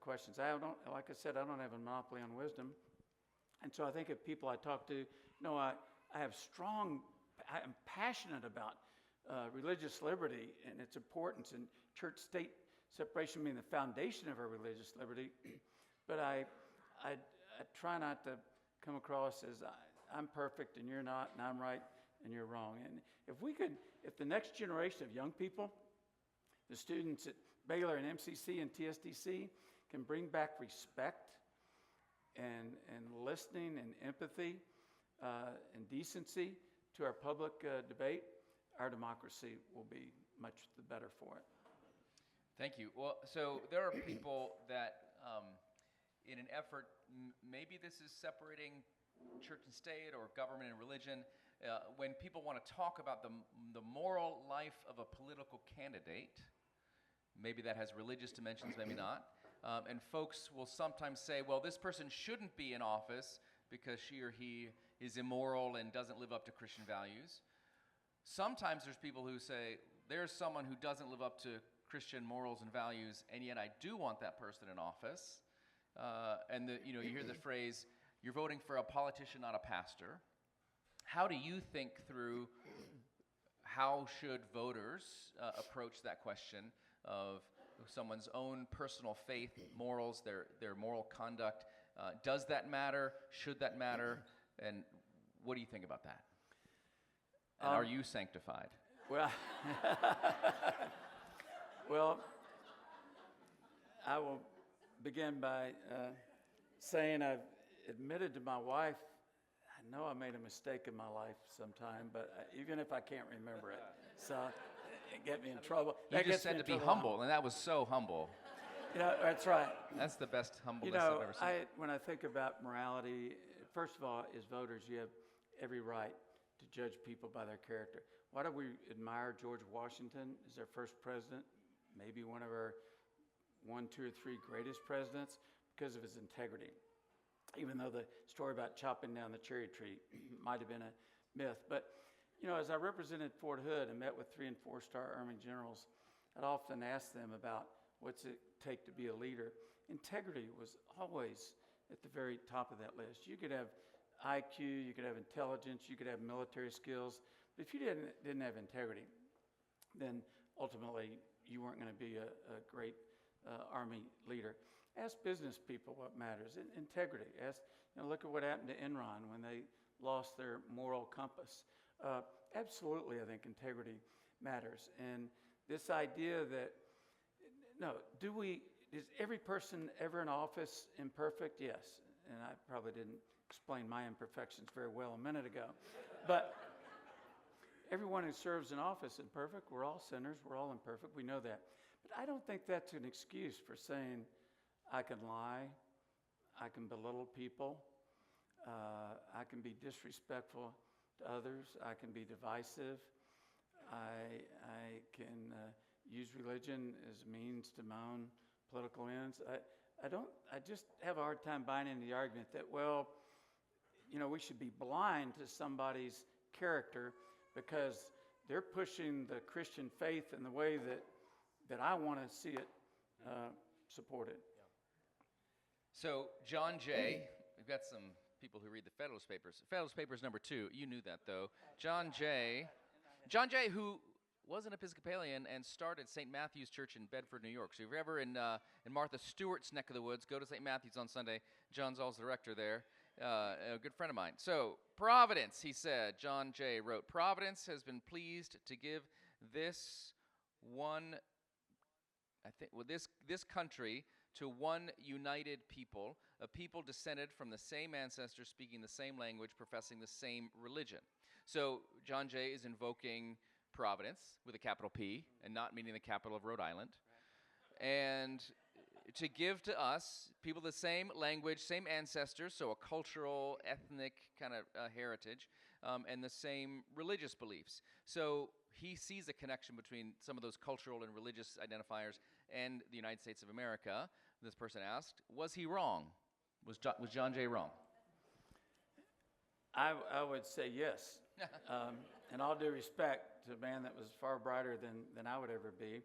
questions. Like I said, I don't have a monopoly on wisdom. And so I think if people I talk to, I am passionate about religious liberty and its importance, and church-state separation being the foundation of our religious liberty. But I try not to come across as I'm perfect and you're not, and I'm right and you're wrong. And if the next generation of young people, the students at Baylor and MCC and TSDC, can bring back respect and listening and empathy and decency to our public debate, our democracy will be much the better for it. Thank you. Well, so there are people that, in an effort, maybe this is separating church and state or government and religion, when people want to talk about the moral life of a political candidate, maybe that has religious dimensions, maybe not, and folks will sometimes say, well, this person shouldn't be in office because she or he is immoral and doesn't live up to Christian values. Sometimes there's people who say, there's someone who doesn't live up to Christian morals and values, and yet I do want that person in office. And you hear the phrase, you're voting for a politician, not a pastor. How do you think through how should voters approach that question of someone's own personal faith, morals, their moral conduct? Does that matter? Should that matter? And what do you think about that? And are you sanctified? Well, well, I will begin by saying I've admitted to my wife, I know I made a mistake in my life sometime, but even if I can't remember it, so it get me in trouble. You just said to be humble, and that was so humble. That's right. That's the best humbleness I've ever seen. When I think about morality, first of all, as voters, you have every right to judge people by their character. Why do we admire George Washington as our first president? Maybe one of our 1, 2, or 3 greatest presidents, because of his integrity. Even though the story about chopping down the cherry tree might have been a myth. But, as I represented Fort Hood and met with 3- and 4-star Army generals, I'd often ask them about what's it take to be a leader. Integrity was always at the very top of that list. You could have IQ, you could have intelligence, you could have military skills, but if you didn't have integrity, then ultimately you weren't going to be a great Army leader. Ask business people what matters. Integrity. Look at what happened to Enron when they lost their moral compass. Absolutely, I think integrity matters. And this idea that, is every person ever in office imperfect? Yes. And I probably didn't explain my imperfections very well a minute ago. But everyone who serves in office is imperfect. We're all sinners. We're all imperfect. We know that. But I don't think that's an excuse for saying, I can lie, I can belittle people, I can be disrespectful to others, I can be divisive, I can use religion as a means to my own political ends. I just have a hard time buying into the argument that, we should be blind to somebody's character because they're pushing the Christian faith in the way that I want to see it supported. So, John Jay, we've got some people who read the Federalist Papers. Federalist Papers number 2, you knew that though. John Jay, who was an Episcopalian and started St. Matthew's Church in Bedford, New York. So if you're ever in Martha Stewart's neck of the woods, go to St. Matthew's on Sunday. John's always the rector there, a good friend of mine. So, Providence, he said, John Jay wrote, Providence has been pleased to give this country to one united people, a people descended from the same ancestors, speaking the same language, professing the same religion. So John Jay is invoking Providence with a capital P and not meaning the capital of Rhode Island. Right. And to give to us, people the same language, same ancestors, so a cultural, ethnic kind of heritage, and the same religious beliefs. So he sees a connection between some of those cultural and religious identifiers and the United States of America. This person asked, was he wrong? Was John Jay wrong? I would say yes. And all due respect to a man that was far brighter than I would ever be.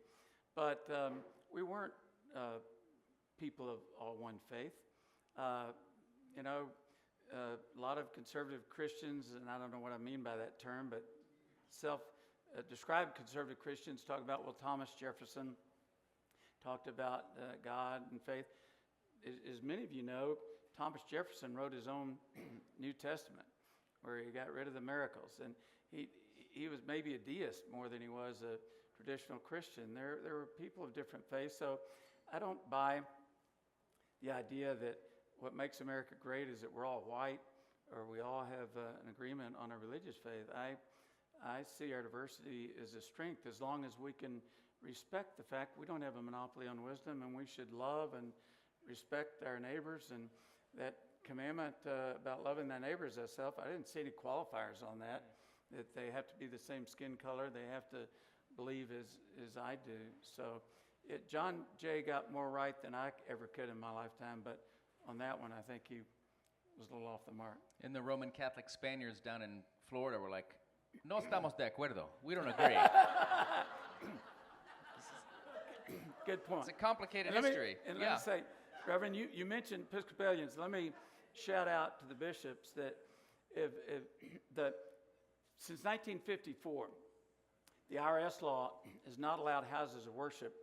But we weren't people of all one faith. A lot of conservative Christians, and I don't know what I mean by that term, but self-described conservative Christians talk about, Thomas Jefferson talked about God and faith. As many of you know, Thomas Jefferson wrote his own New Testament, where he got rid of the miracles. And he was maybe a deist more than he was a traditional Christian. There were people of different faiths, so I don't buy the idea that what makes America great is that we're all white or we all have an agreement on a religious faith. I see our diversity as a strength as long as we can respect the fact we don't have a monopoly on wisdom, and we should love and respect our neighbors. And that commandment about loving thy neighbor as thyself, I didn't see any qualifiers on that, that they have to be the same skin color, they have to believe as I do. So John Jay got more right than I ever could in my lifetime, but on that one, I think he was a little off the mark. And the Roman Catholic Spaniards down in Florida were like, no estamos de acuerdo. We don't agree. Good point. It's a complicated Let history. me say, Reverend, you mentioned Episcopalians. Let me shout out to the bishops that since 1954, the IRS law has not allowed houses of worship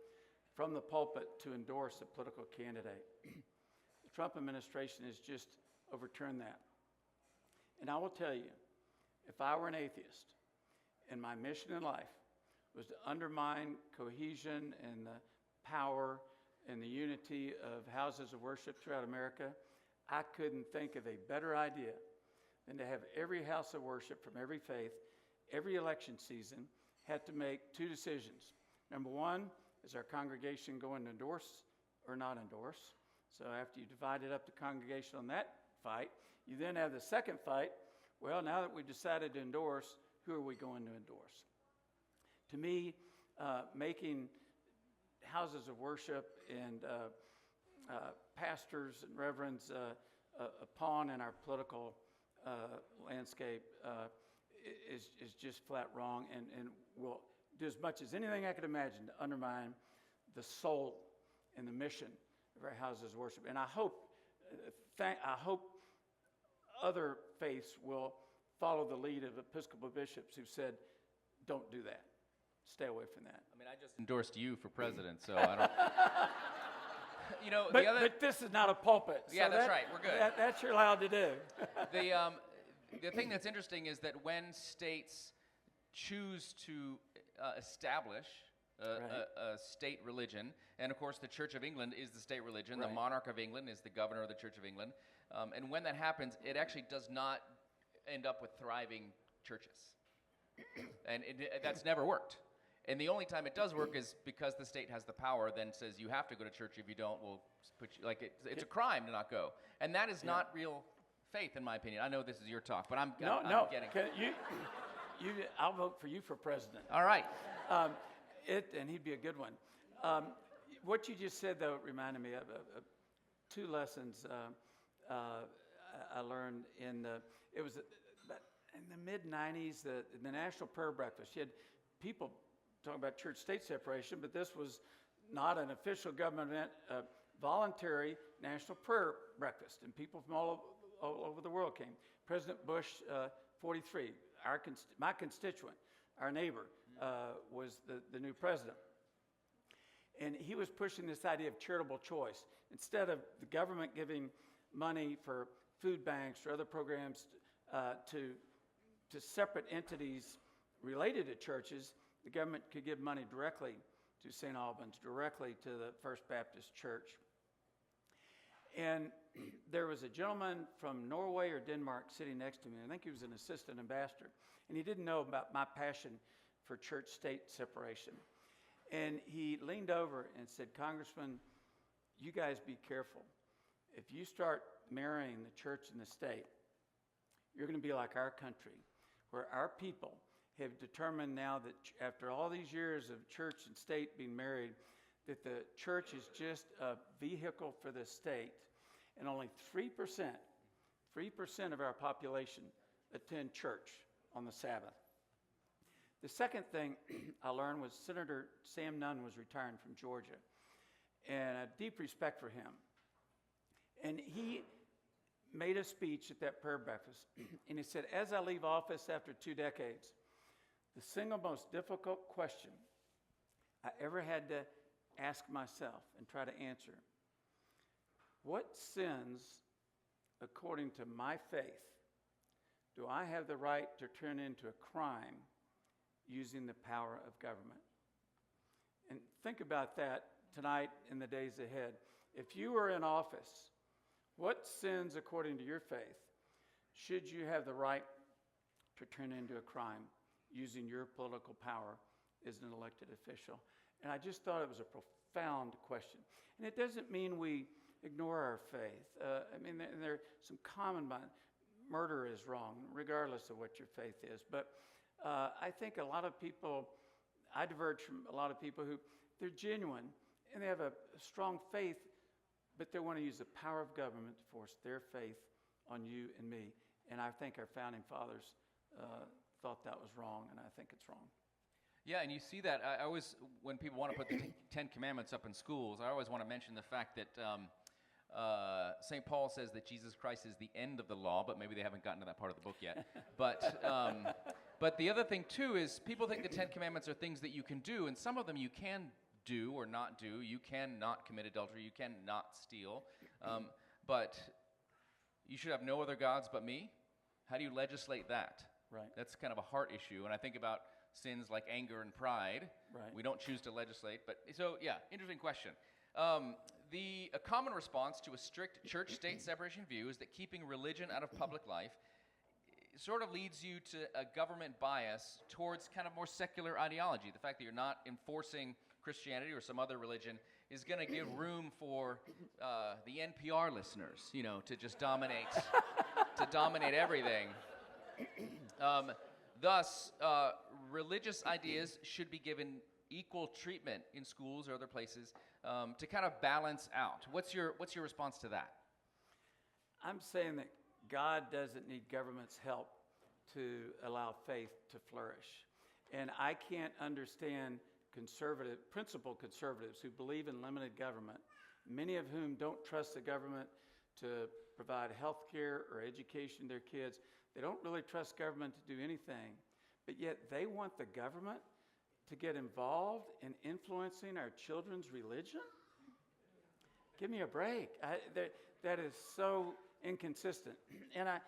from the pulpit to endorse a political candidate. The Trump administration has just overturned that. And I will tell you, if I were an atheist and my mission in life was to undermine cohesion and the power and the unity of houses of worship throughout America, I couldn't think of a better idea than to have every house of worship from every faith, every election season, had to make two decisions. Number one, is our congregation going to endorse or not endorse? So after you divided up the congregation on that fight, you then have the second fight. Well, now that we've decided to endorse, who are we going to endorse? To me, making houses of worship and pastors and reverends a pawn in our political landscape is just flat wrong, and will do as much as anything I could imagine to undermine the soul and the mission of our houses of worship. And I hope other faiths will follow the lead of Episcopal bishops who said, don't do that. Stay away from that. I mean, I just endorsed you for president, so I don't... You know, but this is not a pulpit. So yeah, that's right. We're good. That's you're allowed to do. The thing that's interesting is that when states choose to establish a state religion, and of course the Church of England is the state religion, right. The monarch of England is the governor of the Church of England, and when that happens, it actually does not end up with thriving churches. And that's never worked. And the only time it does work is because the state has the power, then says you have to go to church. If you don't, we'll put you, like it's a crime to not go. And that is not real faith, in my opinion. I know this is your talk, but I'm getting I'll vote for you for president. All right. And he'd be a good one. What you just said, though, reminded me of two lessons I learned in the mid-'90s, the National Prayer Breakfast. You had people talking about church-state separation, but this was not an official government event, a voluntary National Prayer Breakfast, and people from all over the world came. President Bush, 43, my constituent, our neighbor, was the new president. And he was pushing this idea of charitable choice. Instead of the government giving money for food banks or other programs to separate entities related to churches, the government could give money directly to St. Albans, directly to the First Baptist Church. And there was a gentleman from Norway or Denmark sitting next to me. I think he was an assistant ambassador. And he didn't know about my passion for church-state separation. And he leaned over and said, Congressman, you guys be careful. If you start marrying the church and the state, you're going to be like our country, where our people have determined now that after all these years of church and state being married, that the church is just a vehicle for the state, and only 3% of our population attend church on the Sabbath. The second thing I learned was Senator Sam Nunn was retiring from Georgia, and I have deep respect for him. And he made a speech at that prayer breakfast, and he said, as I leave office after 2 decades, the single most difficult question I ever had to ask myself and try to answer, what sins, according to my faith, do I have the right to turn into a crime using the power of government? And think about that tonight and the days ahead. If you were in office, what sins, according to your faith, should you have the right to turn into a crime using your political power as an elected official? And I just thought it was a profound question. And it doesn't mean we ignore our faith. There are some common murder is wrong, regardless of what your faith is. But I think a lot of people, I diverge from a lot of people who, they're genuine and they have a strong faith, but they want to use the power of government to force their faith on you and me. And I think our founding fathers thought that was wrong, and I think it's wrong. Yeah, and you see that. I always, when people want to put the Ten Commandments up in schools, I always want to mention the fact that St. Paul says that Jesus Christ is the end of the law, but maybe they haven't gotten to that part of the book yet. But the other thing, too, is people think the Ten Commandments are things that you can do, and some of them you can do or not do. You cannot commit adultery. You cannot steal. But you should have no other gods but me. How do you legislate that? Right. That's kind of a heart issue. And I think about sins like anger and pride. Right. We don't choose to legislate. But so, yeah, interesting question. A common response to a strict church-state separation view is that keeping religion out of public life sort of leads you to a government bias towards kind of more secular ideology. The fact that you're not enforcing Christianity or some other religion is going to give room for the NPR listeners, to just dominate, everything. Thus, religious ideas should be given equal treatment in schools or other places to kind of balance out. What's your response to that? I'm saying that God doesn't need government's help to allow faith to flourish. And I can't understand principled conservatives who believe in limited government, many of whom don't trust the government to provide health care or education to their kids. They don't really trust government to do anything, but yet they want the government to get involved in influencing our children's religion? Give me a break. That is so inconsistent. And I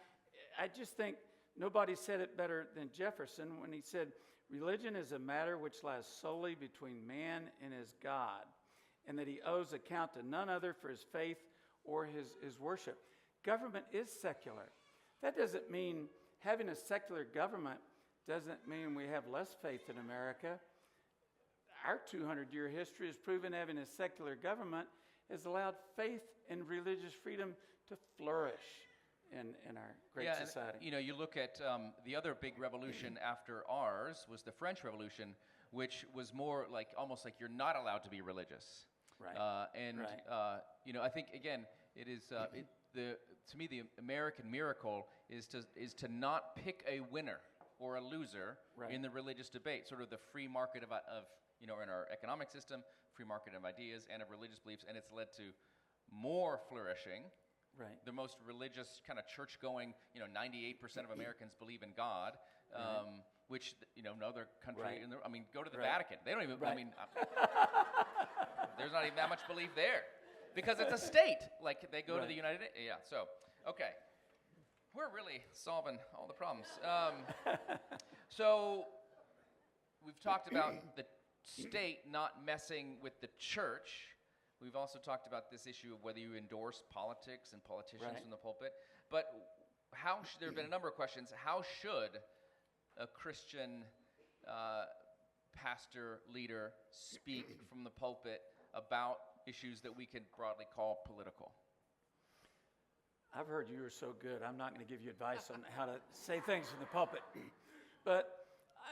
just think nobody said it better than Jefferson when he said, religion is a matter which lies solely between man and his God, and that he owes account to none other for his faith or his worship. Government is secular. That doesn't mean having a secular government doesn't mean we have less faith in America. Our 200-year history has proven having a secular government has allowed faith and religious freedom to flourish in our great society. And, you look at the other big revolution after ours was the French Revolution, which was more like almost like you're not allowed to be religious. Right. I think again, it is to me the American miracle is to not pick a winner or a loser in the religious debate. Sort of the free market of in our economic system, free market of ideas and of religious beliefs, and it's led to more flourishing. Right. The most religious kind of church-going, 98% of Americans believe in God, which, no other country, go to the Vatican. They don't even, there's not even that much belief there because it's a state. Like they go to the United, so, okay. We're really solving all the problems. So we've talked about the state not messing with the church. We've also talked about this issue of whether you endorse politics and politicians from the pulpit. But there have been a number of questions. How should a Christian pastor, leader speak from the pulpit about issues that we could broadly call political? I've heard you are so good. I'm not going to give you advice on how to say things from the pulpit. But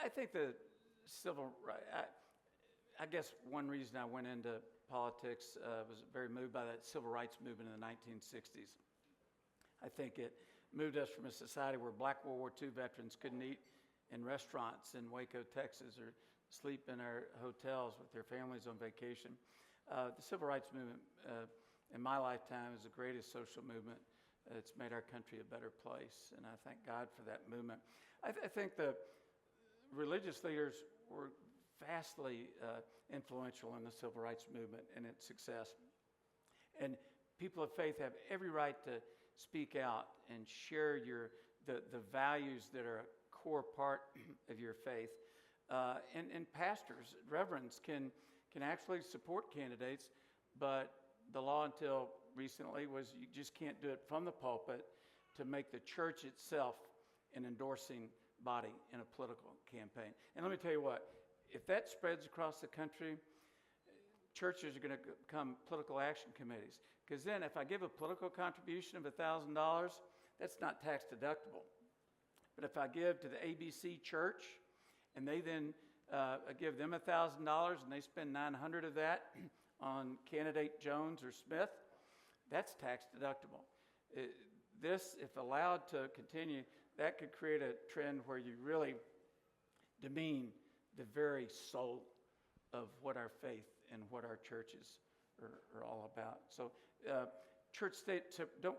I think the civil rights, I guess one reason I went into politics was very moved by that civil rights movement in the 1960s. I think it moved us from a society where Black World War II veterans couldn't eat in restaurants in Waco, Texas, or sleep in our hotels with their families on vacation. The civil rights movement in my lifetime is the greatest social movement. It's made our country a better place, and I thank God for that movement. I think the religious leaders were vastly influential in the civil rights movement and its success. And people of faith have every right to speak out and share the values that are a core part of your faith. And pastors, reverends can actually support candidates, but the law until recently was you just can't do it from the pulpit to make the church itself an endorsing body in a political campaign. And let me tell you what, if that spreads across the country, churches are going to become political action committees. Because then if I give a political contribution of $1,000, that's not tax deductible. But if I give to the ABC church and they then give them $1,000 and they spend $900 of that on candidate Jones or Smith, that's tax deductible. This, if allowed to continue, that could create a trend where you really demean the very soul of what our faith and what our churches are all about. So church state,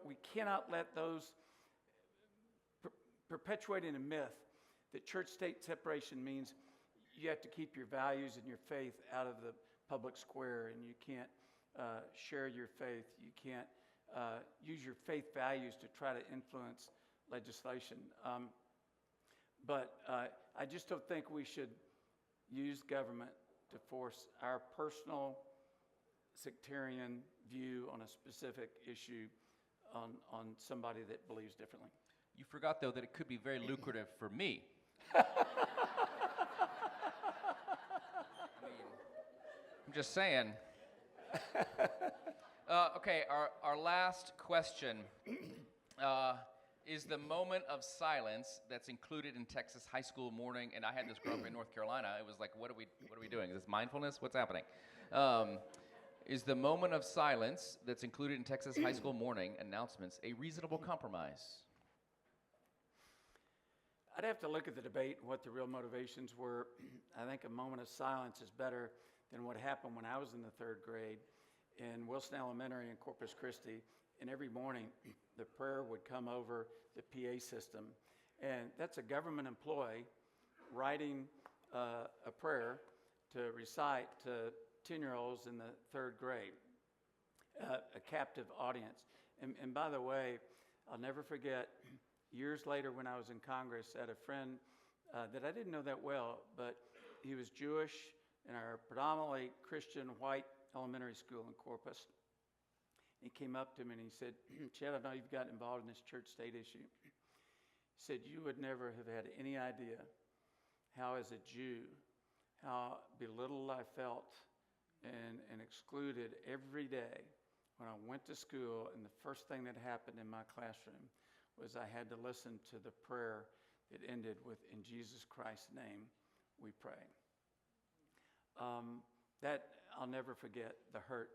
we cannot let those perpetuating a myth that church state separation means you have to keep your values and your faith out of the public square, and you can't share your faith. You can't use your faith values to try to influence legislation. But I just don't think we should use government to force our personal sectarian view on a specific issue on somebody that believes differently. You forgot, though, that it could be very lucrative for me. I'm just saying. Okay, our last question is the moment of silence that's included in Texas high school morning. And I had this grow up in North Carolina. It was like, what are we doing? Is this mindfulness? What's happening? Is the moment of silence that's included in Texas high school morning announcements a reasonable compromise? I'd have to look at the debate and what the real motivations were. I think a moment of silence is better than what happened when I was in the third grade in Wilson Elementary in Corpus Christi. And every morning, the prayer would come over the PA system. And that's a government employee writing a prayer to recite to 10-year-olds in the third grade, a captive audience. And by the way, I'll never forget, years later when I was in Congress, I had a friend that I didn't know that well, but he was Jewish in our predominantly Christian white elementary school in Corpus. He came up to me and he said, Chet, I know you've gotten involved in this church-state issue. He said, you would never have had any idea how, as a Jew, how belittled I felt and excluded every day when I went to school, and the first thing that happened in my classroom was I had to listen to the prayer that ended with, in Jesus Christ's name, we pray. That I'll never forget, the hurt.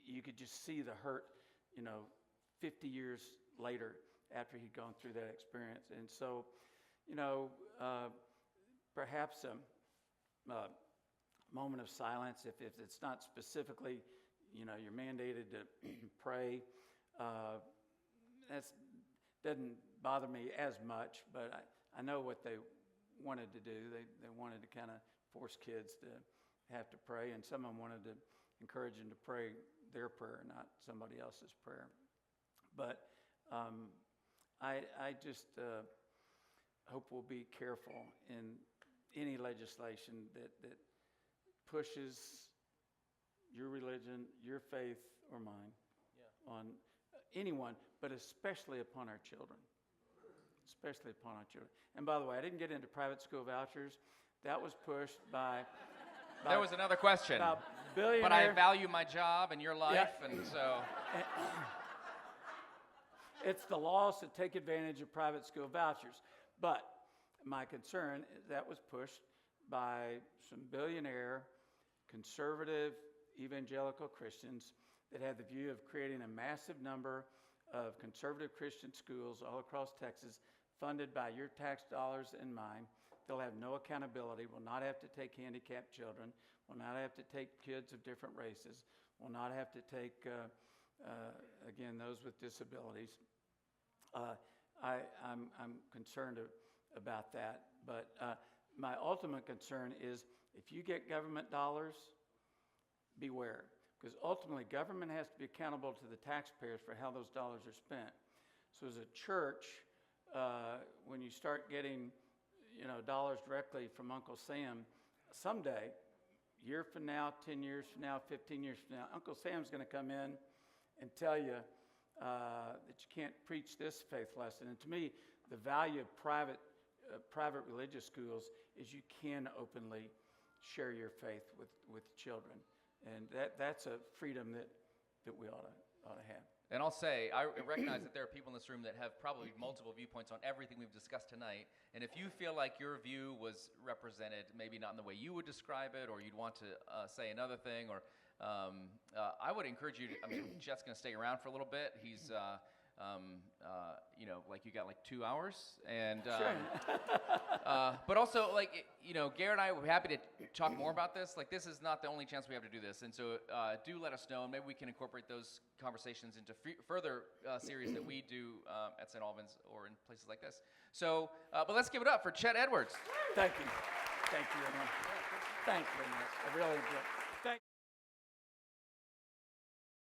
You could just see the hurt, 50 years later after he'd gone through that experience. And so, perhaps a moment of silence, if it's not specifically, you're mandated to pray, that doesn't bother me as much, but I know what they wanted to do. They wanted to kind of force kids to have to pray, and some of them wanted to encourage them to pray their prayer, not somebody else's prayer. But I just hope we'll be careful in any legislation that pushes your religion, your faith, or mine on anyone, but especially upon our children. Especially upon our children. And by the way, I didn't get into private school vouchers. That was pushed by there was another question. But I value my job and your life, and so... It's the laws that take advantage of private school vouchers. But my concern is that was pushed by some billionaire, conservative, evangelical Christians that had the view of creating a massive number of conservative Christian schools all across Texas, funded by your tax dollars and mine. They'll have no accountability, will not have to take handicapped children, will not have to take kids of different races, will not have to take, again, those with disabilities. I'm concerned about that. But my ultimate concern is if you get government dollars, beware. Because ultimately, government has to be accountable to the taxpayers for how those dollars are spent. So as a church, when you start getting dollars directly from Uncle Sam, someday, a year from now, 10 years from now, 15 years from now, Uncle Sam's going to come in and tell you that you can't preach this faith lesson. And to me, the value of private religious schools is you can openly share your faith with children. And that's a freedom that that we ought to have. And I'll say, I recognize that there are people in this room that have probably multiple viewpoints on everything we've discussed tonight. And if you feel like your view was represented, maybe not in the way you would describe it, or you'd want to say another thing, or I would encourage you to, Chet's going to stay around for a little bit. He's, like you got like 2 hours. And, Sure. but also, like, Garrett and I were happy to talk more about this. Like, this is not the only chance we have to do this. And so do let us know, and maybe we can incorporate those conversations into further series that we do at St. Albans or in places like this. So, but let's give it up for Chet Edwards. Thank you. Thank you very much. Thank you very much. I really enjoyed it.